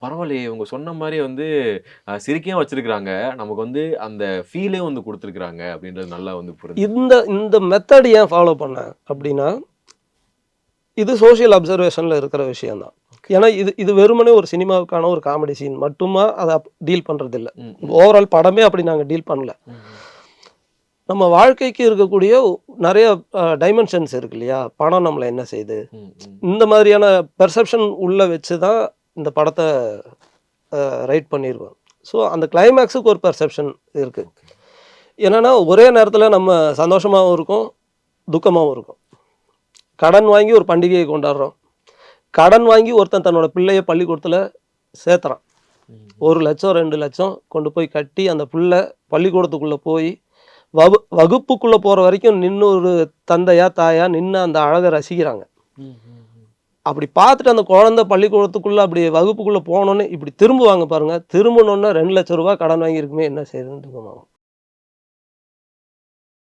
பரவாயில்லையே! இவங்க சொன்ன மாரி வந்து சிரிக்கவும் வச்சிருக்கிறாங்க. நமக்கு வந்து அந்த ஃபீலே வந்து குடுத்துருக்காங்க அப்படின்றது நல்லா வந்து புரிஞ்சுது. இந்த இந்த மெத்தட் ஏன் ஃபாலோ பண்ணேன் அப்படின்னா, இது சோசியல் அப்சர்வேஷன்ல இருக்கிற விஷயம் தான். ஓகே. ஏன்னா இது இது வெறுமனே ஒரு சினிமாவுக்கான ஒரு காமெடி சீன் மட்டுமா அத டீல் பண்றதில்ல. ம், ம், ஓவரால் படமே அப்படி நாங்க டீல் பண்ணல. ம், ம். நம்ம வாழ்க்கைக்கு இருக்கக்கூடிய நெறைய டைமென்ஷன்ஸ் இருக்கு இல்லையா? பணம் நம்மள என்ன செய்யுது? ம், ம். இந்த மாதிரியான பெர்செப்ஷன் உள்ள வச்சு தான் இந்த படத்த ரைட் பண்ணியிருக்கோம். ஸோ அந்த கிளைமேக்ஸுக்கு ஒரு பெர்செப்ஷன் இருக்கு. ஓகே. என்னன்னா, ஒரே நேரத்தில நம்ம சந்தோஷமாவும் இருக்கும், துக்கமாவும் இருக்கும். கடன் வாங்கி ஒரு பண்டிகையை கொண்டாடுறோம். கடன் வாங்கி ஒருத்தன் தன்னோட பிள்ளைய பள்ளிக்கூடத்தில சேர்த்துறான். ம், ம். 1,00,000 2,00,000 கொண்டு போய் கட்டி அந்த புள்ள பள்ளிக்கூடத்துக்குள்ள போய் வகுப்புக்குள்ள போற வரைக்கும் நின்னு ஒரு தந்தையா, தாயா நின்னு அந்த அழக ரசிக்கிறாங்க. ம், ம், ம். அப்படி பார்த்துட்டு அந்த குழந்தை பள்ளிக்கூடத்துக்குள்ள அப்படி வகுப்புக்குள்ள போனோனே இப்படி திரும்புவாங்க பாருங்க. திரும்புனோனே ரூ. 2,00,000 கடன் வாங்கியிருக்குமே என்ன செய்றதுன்னு